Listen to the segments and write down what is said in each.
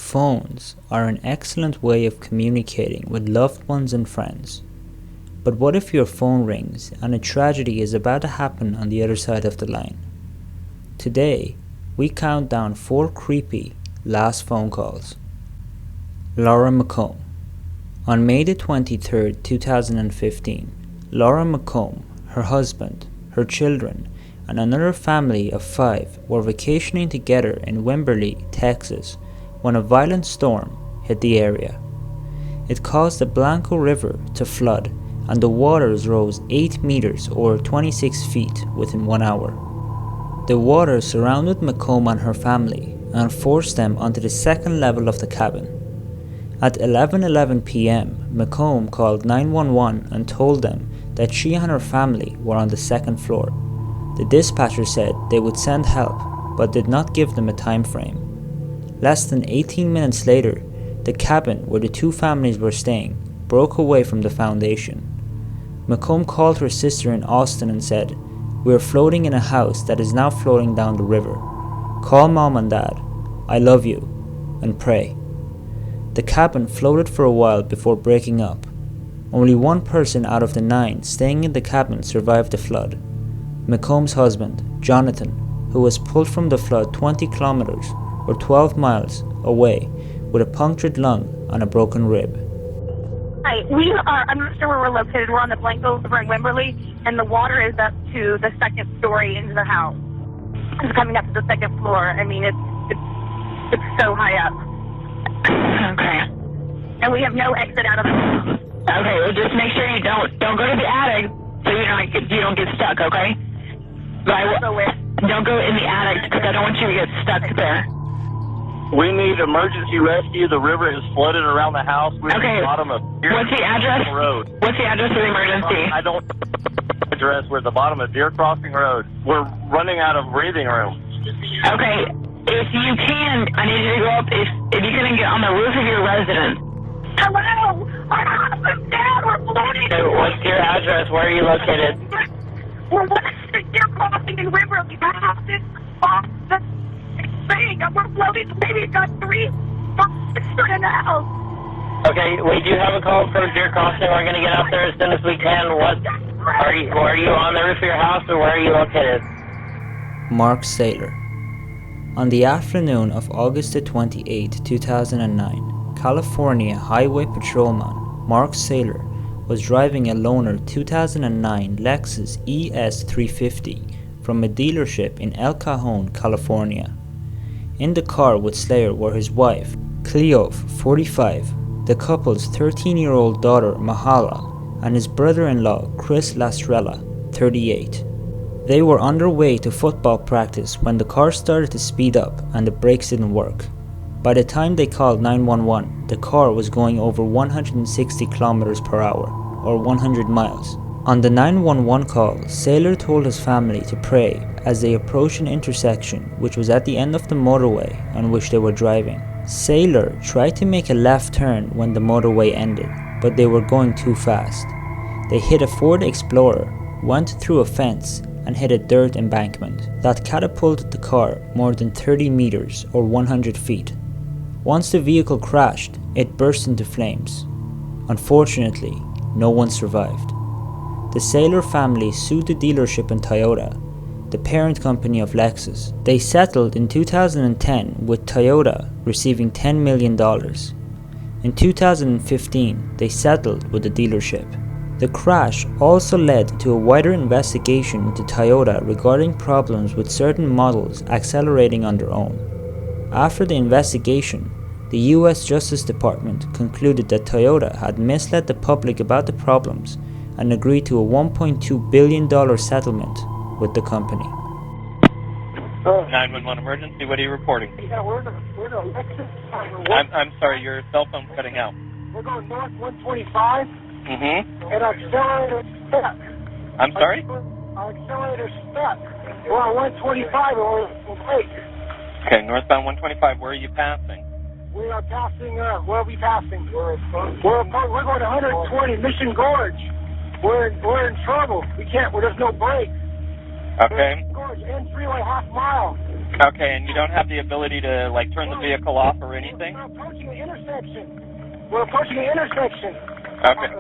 Phones are an excellent way of communicating with loved ones and friends. But what if your phone rings and a tragedy is about to happen on the other side of the line? Today, we count down 4 creepy last phone calls. Laura McComb. On May the 23rd, 2015, Laura McComb, her husband, her children, and another family of 5 were vacationing together in Wimberley, Texas, when a violent storm hit the area. It caused the Blanco River to flood, and the waters rose 8 meters or 26 feet within 1 hour. The water surrounded McComb and her family and forced them onto the second level of the cabin. At 11:11 p.m., McComb called 911 and told them that she and her family were on the second floor. The dispatcher said they would send help, but did not give them a time frame. Less than 18 minutes later, the cabin where the 2 families were staying broke away from the foundation. McComb called her sister in Austin and said, "We are floating in a house that is now floating down the river. Call Mom and Dad. I love you. And pray." The cabin floated for a while before breaking up. Only 1 person out of the 9 staying in the cabin survived the flood. McComb's husband, Jonathan, who was pulled from the flood 20 kilometers or 12 miles away with a punctured lung and a broken rib. Hi, I'm not sure where we're located. We're on the Blanco River in Wimberley, and the water is up to the 2nd story into the house. It's coming up to the 2nd floor. I mean, it's so high up. Okay. And we have no exit out of the house. Okay, well just make sure you don't go to the attic so you don't get stuck, okay? Don't go in the attic because I don't want you to get stuck there. We need emergency rescue. The river is flooded around the house. We're at the bottom of What's the address? Road. What's the address of the emergency? I don't address. We're at the bottom of Deer Crossing Road. We're running out of breathing room. Okay, if you can, I need you to go up, if you can get on the roof of your residence. Hello? Our house is down. We're floating. So what's your address? Where are you located? We're west of Deer Crossing and River. The house is off the thing. We're floating. Maybe got 3 monsters in the house. Okay, we do have a call for Deer Crossing. We're going to get out there as soon as we can. Are you on the roof of your house or where are you located? Mark Saylor. On the afternoon of August 28, 2009, California Highway Patrolman Mark Saylor was driving a loaner 2009 Lexus ES350 from a dealership in El Cajon, California. In the car with Slayer were his wife, Cleove, 45, the couple's 13-year-old daughter, Mahala, and his brother-in-law, Chris Lastrella, 38. They were on their way to football practice when the car started to speed up and the brakes didn't work. By the time they called 911, the car was going over 160 kilometers per hour, or 100 miles. On the 911 call, Saylor told his family to pray as they approached an intersection which was at the end of the motorway on which they were driving. Saylor tried to make a left turn when the motorway ended, but they were going too fast. They hit a Ford Explorer, went through a fence, and hit a dirt embankment that catapulted the car more than 30 meters or 100 feet. Once the vehicle crashed, it burst into flames. Unfortunately, no one survived. The Saylor family sued the dealership in Toyota, the parent company of Lexus. They settled in 2010 with Toyota receiving $10 million. In 2015, they settled with the dealership. The crash also led to a wider investigation into Toyota regarding problems with certain models accelerating on their own. After the investigation, the US Justice Department concluded that Toyota had misled the public about the problems and agreed to a $1.2 billion settlement with the company. 911 emergency, what are you reporting? Yeah, we're in a Lexus. I'm sorry, your cell phone's cutting out. We're going north 125. And our accelerator stuck. I'm sorry? Our accelerator stuck. We're on 125 and we're late. Okay, northbound 125, where are you passing? We are passing, where are we passing? We're going 120, Mission Gorge. We're in trouble. We can't, there's no brakes. Okay. Mission Gorge, end freeway, half mile. Okay, and you don't have the ability to, like, turn the vehicle off or anything? We're approaching the intersection. We're approaching the intersection. Okay.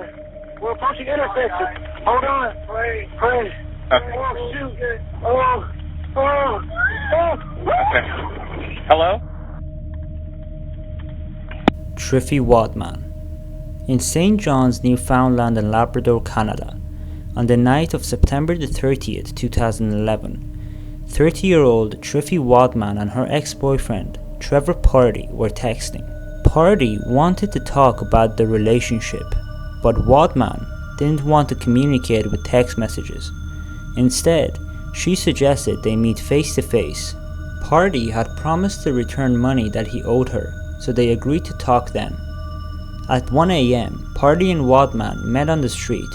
We're approaching the intersection. Hold on. Pray. Okay. Oh, shoot. Oh. Okay. Hello? Treffy Wadman. In St. John's, Newfoundland and Labrador, Canada, on the night of September the 30th, 2011, 30-year-old Treffy Wadman and her ex-boyfriend, Trevor Party, were texting. Party wanted to talk about their relationship, but Wadman didn't want to communicate with text messages. Instead, she suggested they meet face-to-face. Party had promised to return money that he owed her, so they agreed to talk then. At 1 a.m., Party and Wadman met on the street.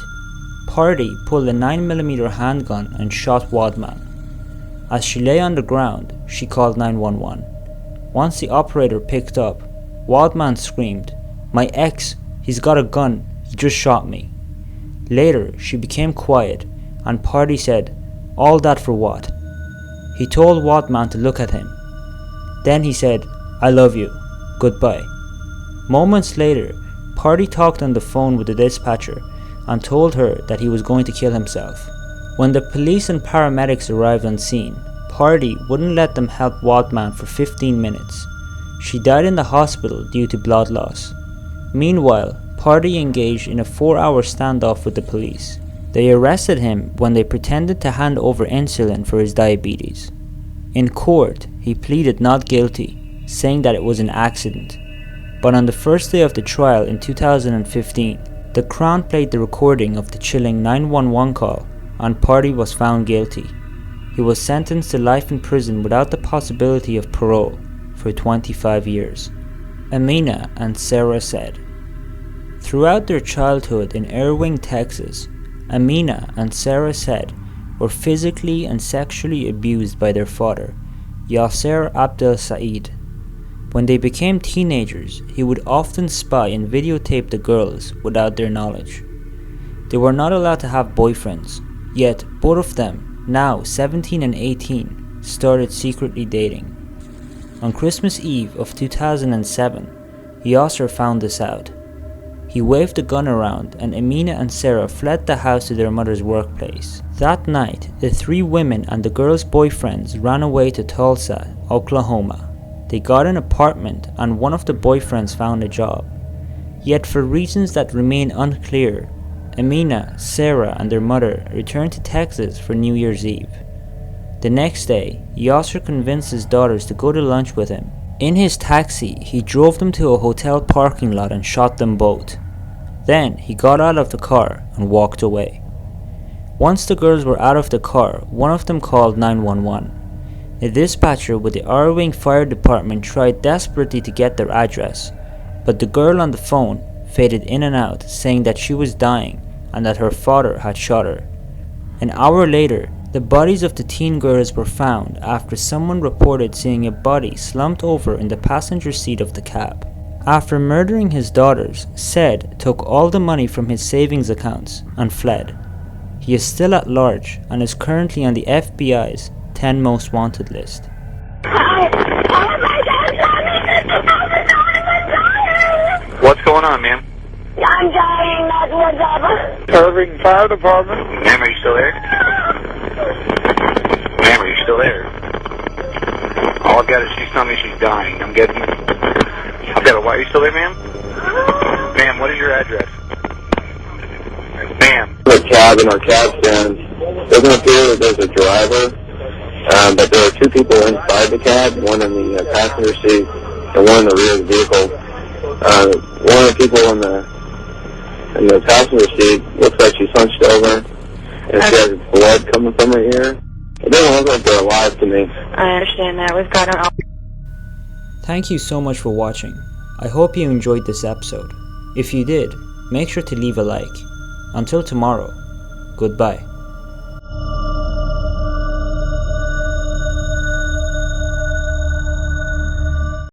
Party pulled a 9mm handgun and shot Wadman. As she lay on the ground, she called 911. Once the operator picked up, Wadman screamed, "My ex, he's got a gun, he just shot me." Later, she became quiet, and Party said, "All that for what?" He told Wadman to look at him. Then he said, "I love you, goodbye." Moments later, Party talked on the phone with the dispatcher and told her that he was going to kill himself. When the police and paramedics arrived on scene, Party wouldn't let them help Wadman for 15 minutes. She died in the hospital due to blood loss. Meanwhile, Party engaged in a 4-hour standoff with the police. They arrested him when they pretended to hand over insulin for his diabetes. In court, he pleaded not guilty, saying that it was an accident. But on the first day of the trial in 2015, the Crown played the recording of the chilling 911 call, and Party was found guilty. He was sentenced to life in prison without the possibility of parole for 25 years. Amina and Sarah said, throughout their childhood in Irving, Texas, Amina and Sarah said were physically and sexually abused by their father, Yasser Abdel Said. When they became teenagers, he would often spy and videotape the girls without their knowledge. They were not allowed to have boyfriends, yet both of them, now 17 and 18, started secretly dating. On Christmas Eve of 2007, Yasser found this out. He waved the gun around and Amina and Sarah fled the house to their mother's workplace. That night, the 3 women and the girls' boyfriends ran away to Tulsa, Oklahoma. They got an apartment and one of the boyfriends found a job. Yet for reasons that remain unclear, Amina, Sarah and their mother returned to Texas for New Year's Eve. The next day, Yasser convinced his daughters to go to lunch with him. In his taxi, he drove them to a hotel parking lot and shot them both. Then he got out of the car and walked away. Once the girls were out of the car, one of them called 911. The dispatcher with the Irving Fire Department tried desperately to get their address, but the girl on the phone faded in and out, saying that she was dying and that her father had shot her. An hour later, the bodies of the teen girls were found after someone reported seeing a body slumped over in the passenger seat of the cab. After murdering his daughters, Said took all the money from his savings accounts and fled. He is still at large and is currently on the FBI's 10 most wanted list. What's going on, ma'am? I'm dying, that's what's up. Irving Fire Department. Ma'am, are you still there? Ma'am, are you still there? All I've got is she's telling me she's dying. I've got a, why are you still there, ma'am? Ma'am, what is your address? Ma'am. The cab in our cab stand. It doesn't appear that there's a driver, but there are 2 people inside the cab, one in the passenger seat and one in the rear of the vehicle. One of the people in the passenger seat looks like she's hunched over and she has blood coming from her ear. It doesn't look like they're alive to me. I understand that. We've got an... Thank you so much for watching. I hope you enjoyed this episode. If you did, make sure to leave a like. Until tomorrow, goodbye.